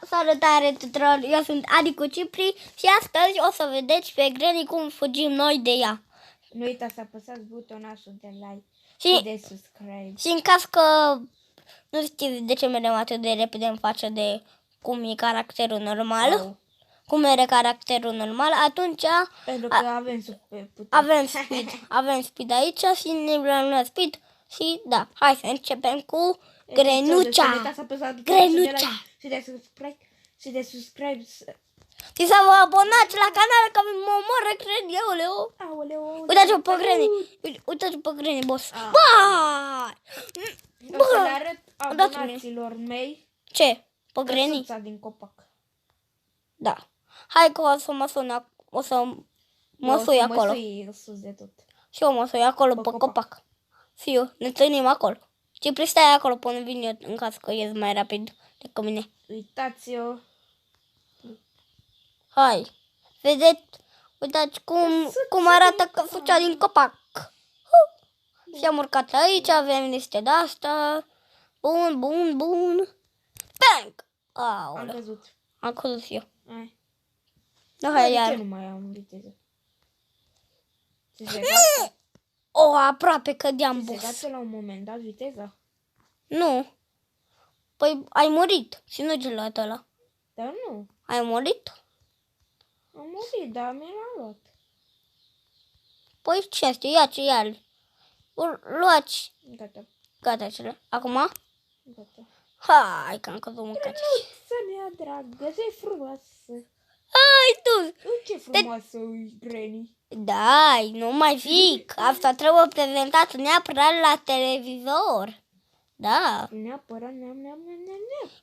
Salutare tuturor, eu sunt Adi cu Cipri și astăzi o să vedeți pe Granny cum fugim noi de ea. Nu uitați să apăsați butonașul de like și de subscribe. Și în caz că nu știți de ce mergem atât de repede în față de cum e caracterul normal, cum era caracterul normal, atunci Pentru că avem super putere. avem speed aici și ne luăm speed și da, hai să începem cu Grenuța. Nu uitați să apăsați Grenuța. de like și de subscribe. Și să vă abonați la canal că mă omoră, cred eu, Leo. Uitați-vă pe Granny. Uitați-vă pe Granny, boss. Bai! O să le arăt abonaților mei. Ce? Pe Granny? Căsuța din copac. Da. Hai că o să mă sun, o să mă sui acolo. Mă sui sus de tot. Și eu mă sui acolo pe copac. Fiu, ne întâlnim acolo. Ce stai acolo până vin eu în caz că ies mai rapid decât mine. Uitați-o. Hai. Vedeți? Uitați cum arată căsuța din copac. Și am urcat aici, avem niște de-asta. Bun. Bang! Am văzut. Am căzut eu. Hai. Da, hai iar. De ce nu mai am viteză? Aproape cădeam, boss. Se gata la un moment dat viteza? Nu. Păi ai murit și nu gelat ăla. Dar nu. Ai murit? Am murit, dar mi l-am luat. Păi ce știu, ia ce ia. Luați. Gata. Gata cele. Acum? Gata. Hai că am căzut mâncați. Să ne dragă, ce frumoasă. Hai tu. Ce frumoasă e Granny. Da, nu mai zic. Asta trebuie prezentat neapărat la televizor. Da. Neapărat.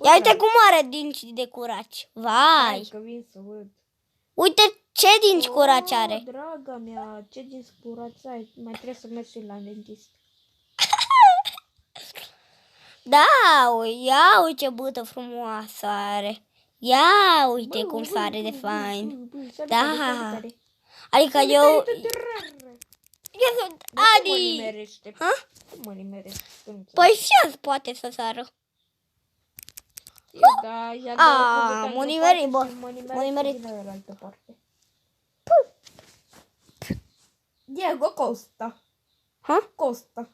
Ia uite cum are dinți de curaci. Vai. Hai că vin să văd. Uite ce dinți curaci are. Draga mea, ce dinți curați ai? Mai trebuie să mergi și la dentist. Da, ia uite ce bâtă frumoasă are. Ia uite cum sare de fain. Da. Adică eu sunt Adi. Cum mă nimerește? Păi și azi poate să sară. M-a nimerit, bă. M-a nimerit. Diego Costa. Costa.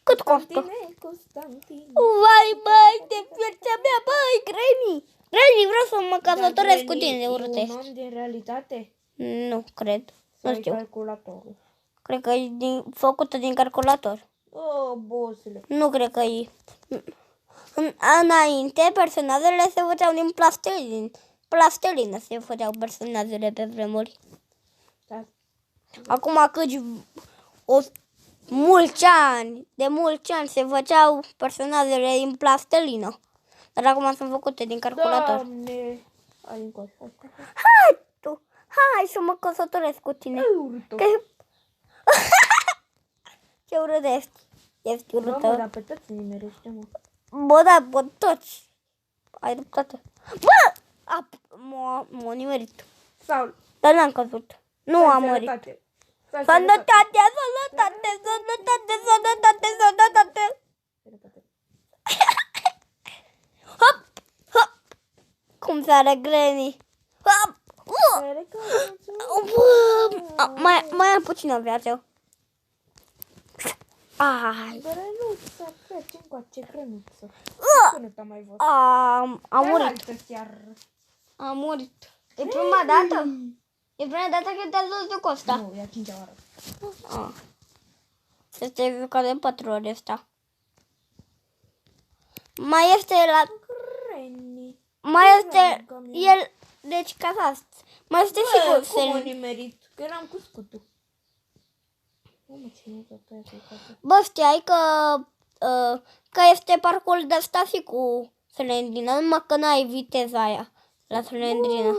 Cât costă? Constantine. Vai, băi, de viața mea, băi, Granny. Granny, vreau să mă căsătoresc cu tine de urâtești. E un om din realitate? Nu, cred. Nu știu. Calculatorul. Cred că e făcută din calculator. Bossule. Nu cred că e. Înainte, personajele se făceau din plastelină se făceau personajele pe vremuri. Da. Acum de mulți ani se făceau personajele din plastelină. Dar acum sunt făcute din calculator. Doamne! Hai tu! Hai să mă căsătoresc cu tine. Ce urât ești. Ești urâtă. Bă, dar pe toți nimerește, mă. Bă, da, pe toți. Ai dreptate. Bă! M-a nimerit. Sau... Dar n-am căzut. Nu am murit. Sănătate. Hop! Cum sare Granny. Hop! Mai am puțină viață. Ai. Grănuță, ce încoace, grănuță. Până t-am mai văzut. Am murit. Am murit. E prima dată? E prima dată când te-ai dus de Costa? Nu, e a 5-a oară. Este jucat de 4 ori ăsta. Mai este la... Granny. Mai este el... Deci ca asta. Mai este sigur. Cum a nimerit? Că eram cu scutul. Bă, știai că este parcurs de asta și cu Slendrina, numai că n-ai viteza aia la Slendrina.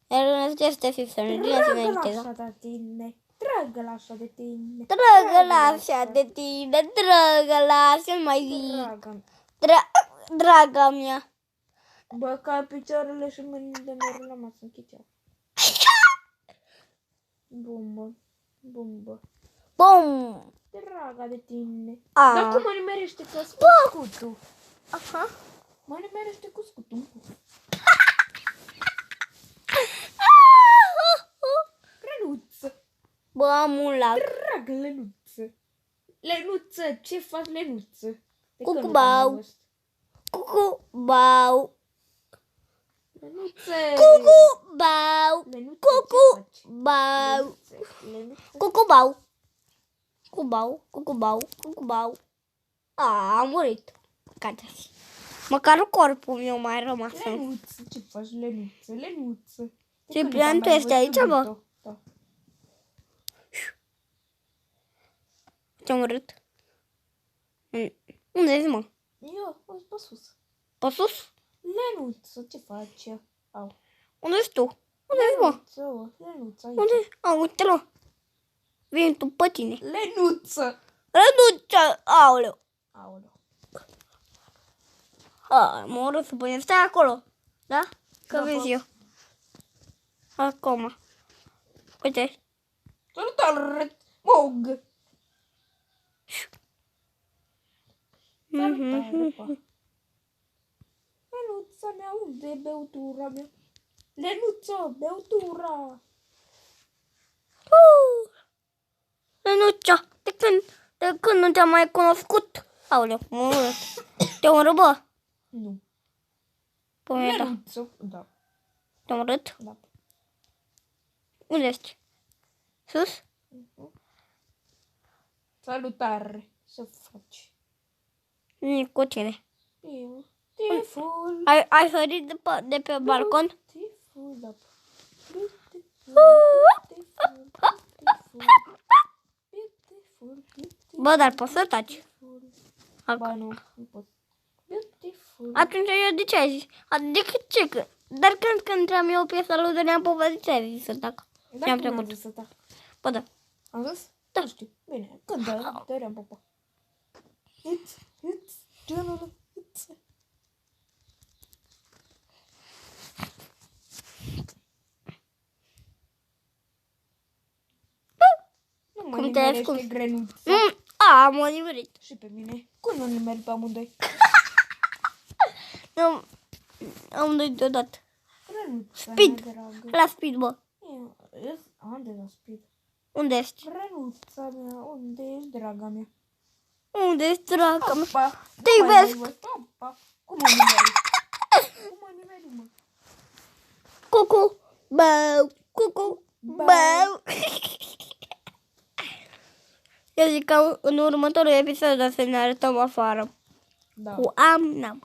El este și Slendrina și n-ai viteza. Dragă-l așa de tine. Dragă-l așa de tine, dragă-l așa, mai zic. Draga mea. Bă, ca picioarele și mâinile de mereu la masă închiceau. Bum. Bum! Draga de tine. Dar cum mă nimerește că scutul? Aha. Mă nimerește cu scutul. Bă, am un lac. Drag, Lenuță. Lenuță, ce faci, Lenuță? De când nu Cucubau. te-am mai văzut? Cucubau. Lenuță. Cucubau. Lenuță, ce faci? Cucubau. Lenuță, Lenuță. Cucubau. Cucubau. A murit. Gata-și. Măcar corpul meu mai a rămas. Lenuță, ce faci, Lenuță? Lenuță. De Ce când nu plan te-am tu mai ești aici, văzut, bă? Vito? Da. Ce-am urât? Unde ești, mă? Eu, pe sus. Pe sus? Lenuță, ce faci? Au. Unde ești tu? Unde ești, mă? Lenuță, aici. Unde? A, uite-l, mă. Vine tu pe tine. Lenuță. Răduță! Aoleu! Aoleu. Mă urât să punem. Stai acolo. Da? Că Da, vezi pot. eu. Acum. Uite. Salutare, Mog. Salutare, pa. Lenuța mea, unde e beutura mea? Lenuță, beutura. Lenuța, de când nu te-am mai cunoscut? Aoleu, mă urât. Te urât, bă? Nu. Pune, da. Lenuță, da. Te urât? Da. Unde ești? Sus? Salutare, ce faci? Nici cu tine. Beautiful. Ai sărit de pe balcon? Beautiful, da. Beautiful. Bă, dar poți să taci. Ba nu, nu pot. Beautiful. Atunci eu de ce ai zis? Adică ce? Dar când cântam eu piesa lui Dorian Popa, de ce ai zis să tac? Da, Mi-am cum am trecut. zis să tac? Bă, da. Am zis? Da. Nu știu. Bine, când da, Dorian Popa. It's, genul, it's. Nu mă Cum te-ai nimerește ascuns? grenuța. M-a nimerit. Și pe mine. Cum nu nimeri pe amândoi? Eu am doi deodată. Grenuța Speed. mea dragă. La speed, bă. Eu am de la speed. Unde ești? Grenuța mea, unde ești, draga mea? Unde ești, draga mea? Opa, Te nu mai iubesc. văd. Opa, cum mă nimeri? Cum mă nimeri, mă? Cucu, bău, cucu, bău. Eu zic că în următorul episod o să ne arătăm afară. Da. Cu am-nam.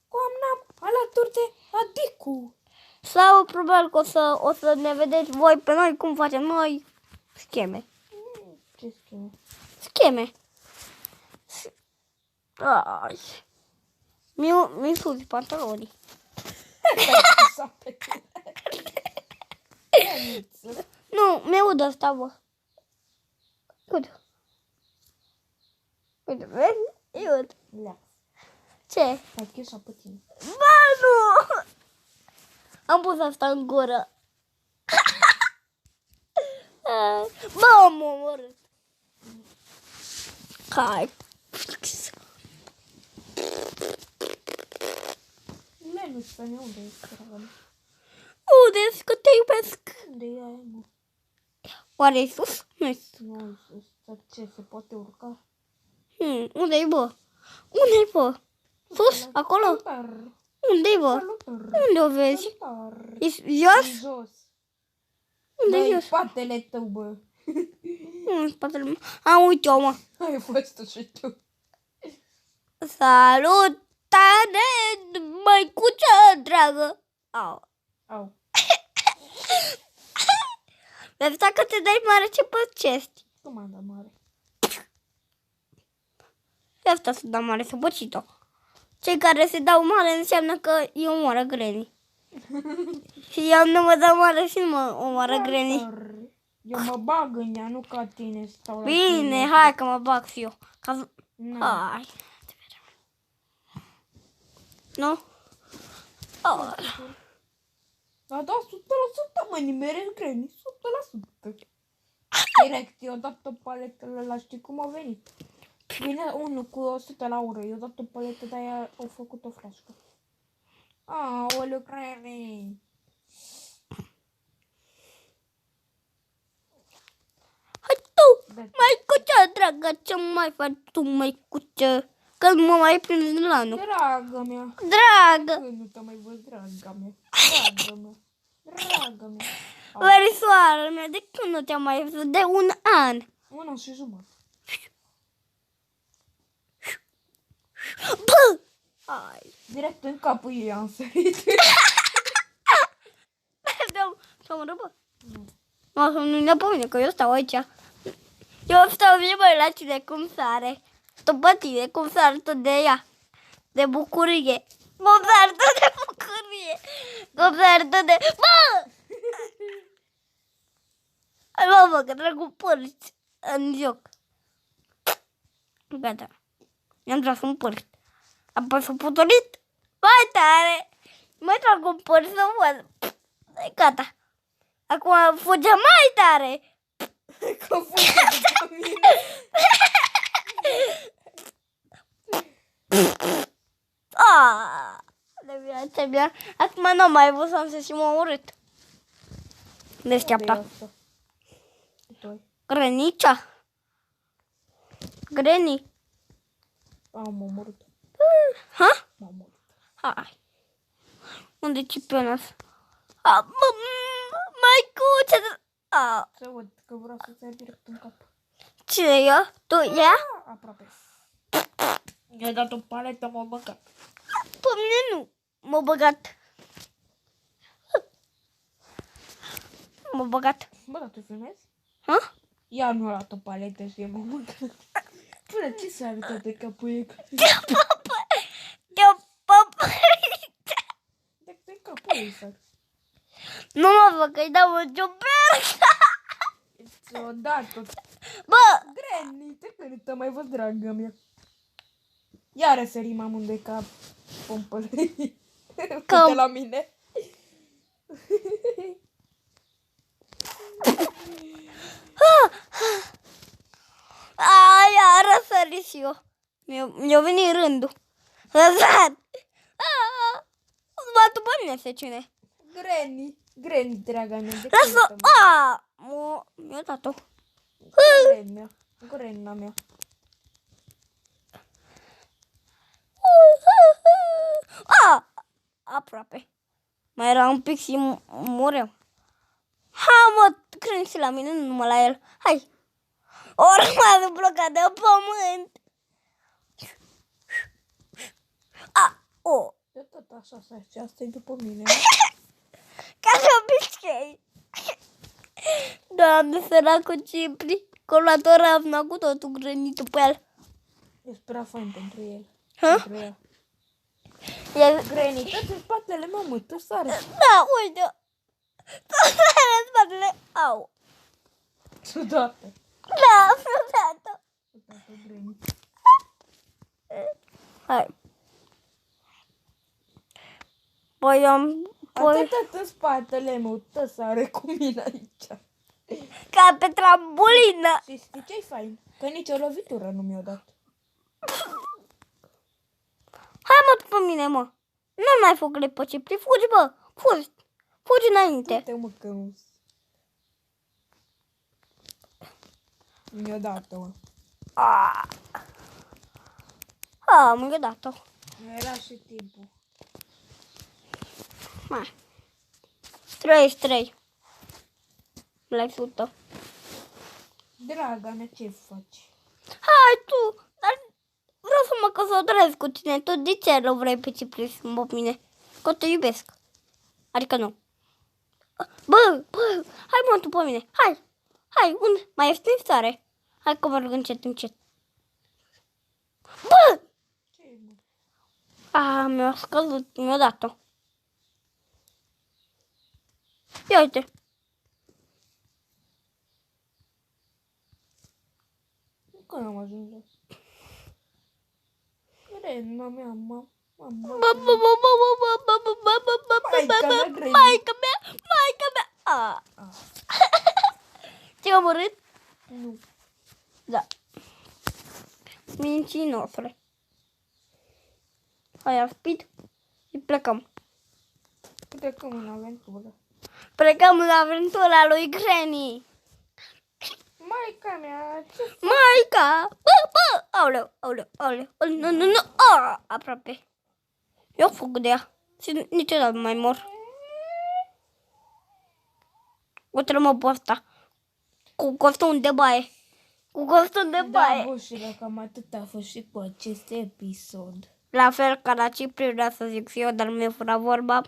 Cum n-am alături de Adicu. Sau probabil că o să ne vedeți voi pe noi cum facem noi scheme. Ce schimb? Scheme. Ai. Mi-i suzi pantalonii. Nu, mi-aud asta, bă. Uite. Uite, vezi? Uite. Lea. Ce? Pacheșa pe tine. Ba, nu! Am pus asta în gură. Bă, m-am omorât. Hai. Lenuța mea, unde ești, draga mea? Unde ești că te iubesc? Unde e aia, mă? Oare e sus? Nu e sus. Nu, sus, ce, se poate urca? Unde-i, bă? Unde-i, bă? Sus? Acolo? Salutare. Unde-i, bă? Salutare. Unde o vezi? Salutare. E jos? Jos. Unde-i Dă-i jos? spatele tău, bă. În spatele meu. Am uite-o, mă. Ai fost și tu. Salutare, măicuță dragă. Au. Au. Vezi dacă te dai mare ce păcești. Cum am dat mare? Asta să dau mare, să băcit-o. Cei care se dau mare înseamnă că îi omoară Granny. Și eu nu mă dau mare și nu mă omoară Granny. Salutare. Eu mă bag în ea, nu ca tine. Stau la Bine, tine. hai că mă bag și eu. Ca... Nu. Hai. Nu? Oh. Da, 100% mă nimeresc, Granny, 100%. Direct, eu dat o paletă la știi cum a venit. Vine unul cu 100 la ură, eu dat o paletă, de aia au făcut o flașcă. Aoleu, Granny. Măicuță, dragă, ce mai faci tu, măicuță? Că mă mai prind la anul. Dragă mea. Dragă! Când nu te mai văd, draga mea. Dragă mea. Dragă mea. Verisoară mea, de când nu te-am mai văzut? De un an. 1 an și jumătate. Bă! Hai. Direct în capul ei am sărit. Să mă răbă. Nu, nu ne pe mine, că eu stau aici. Eu stau bine, băi, la tine cum sare. Stau pe tine, cum sare tot de ea. De bucurie. Cum sare tot de bucurie. Cum sare tot de... Bă! Hai, mă, că trag cu părți în joc. Gata. I-am tras un părți. Apoi s-a putorit. Mai tare. Mai trag un părți să văd. Gata. Acum fuge mai tare. Că fuge după mine. De viața mea. Acum nu mai văd să-mi se și mă urât. Deșteapta. Grănicea. Greni. Am omorât. Ha? M-am omorât. Hai. Unde-i cipionul ăsta? Măicuță! Să văd că vreau să-ți ia direct în cap. Cine e eu? Tu? Ea? Aproape. Mi-a dat o paletă, m-a băgat. Pe mine nu. M-a băgat. M-a băgat. Bă, dar tu filmezi? Ha? Ea mi-a luat o paletă și m-a băgat. Până ce s-a arătat de capul ei? Eu De capul ei s-a. nu mă fac, îi dau un ciuperc. Ți-o dat tot. Bă! Granny, de când te mai văd, dragă mea? Iară sărim amândoi ca pompălării. Uite la mine. Iară sări și eu. Mi-a venit rândul. Lăsat! Bă, tu pe mine se cine. Granny, draga mea. Lasă! Mi-a dat-o. Granny mea. Aproape. Mai era un pic și muream. Ha, mă, crezi la mine, nu numai la el. Hai. O rămas blocat de pământ. Eu tot așa să și asta e după mine. Ca de obicei. Doamne, săracul Cipri. Că l-a luat o ravna cu totul grănitul pe el. E prea fain pentru el. Ha? Pentru ea. El... Granny, tot în spatele mamă, tu sare. Da, uite. Tot în spatele. Au. Ciudată. Da, ciudată. Ciudată, Granny. Hai. Păi am... Atât în spatele meu, tot sare cu mine aici. Ca pe trambulină. Și știi ce-i fain? Că nici o lovitură nu mi-o dat. Hai, mă, pe mine, mă. Nu mai făcut pe Cipri. Fugi, bă. Fugi. Fugi înainte. Uite, mă, că nu... Mi-o dat-o, mă. Mi-a dat-o. Era și timpul. Hai. 33. La 100. Draga mea, ce faci? Hai tu. Dar vreau să mă căsătoresc cu tine. Tu de ce nu vrei pe Cipri pe mine? Că te iubesc. Adică nu. Bă, hai, mă, tu pe mine. Hai, unde? Mai ești în stare? Hai că merg încet. Bă! Ce mă? Mi-a scăzut, mi-a dat-o. Ia uite. Când am ajuns jos? Grena mea, mama. Maica mea. Te-ai omorât? Nu. Da. Mincinosule. Hai, speed. Și plecăm. Plecăm în aventură. Plecăm în aventura lui Granny. Mai Maica mea, ce Maica! Bă! Aoleu, aoleu, aoleu. Nu. Aproape. Eu fug de ea. Și niciodată nu mai mor. Uite-mă pe ăsta. Cu costum de baie. Da, boșilor, cam atât a fost și cu acest episod. La fel ca la Cipriu, vreau să zic și eu, dar mi-e fura vorba.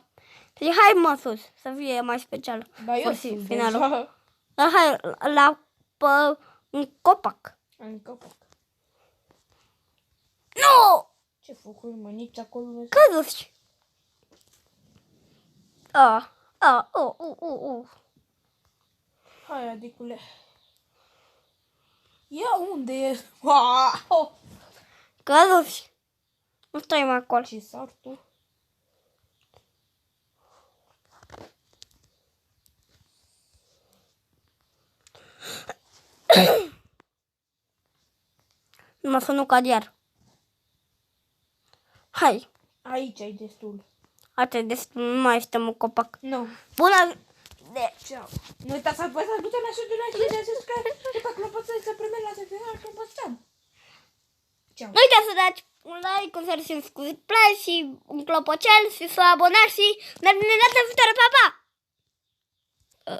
Și hai mă sus, să fie mai special. Dar eu Să sunt fie finalul. deja Dar hai pe un copac. în copac. Nu! Ce făcui, mă, nici acolo nu Căzuți! Hai, adicule. Ia unde e? Wow! Căzuți! Nu stai mai acolo. Ce sar tu? Numai să nu cad iar. Hai! Aici ai destul. Atât de nu mai stăm în copac. Nu. Bună! Ciao. Nu uitați să apăsați butonul așa de like și de subscribe. După clopoțel să primești la final clopoțel. Ciao. Nu uitați să dați un like, un share și un subscribe și un clopoțel și să abonați și ne vedem data viitoare. Pa, pa!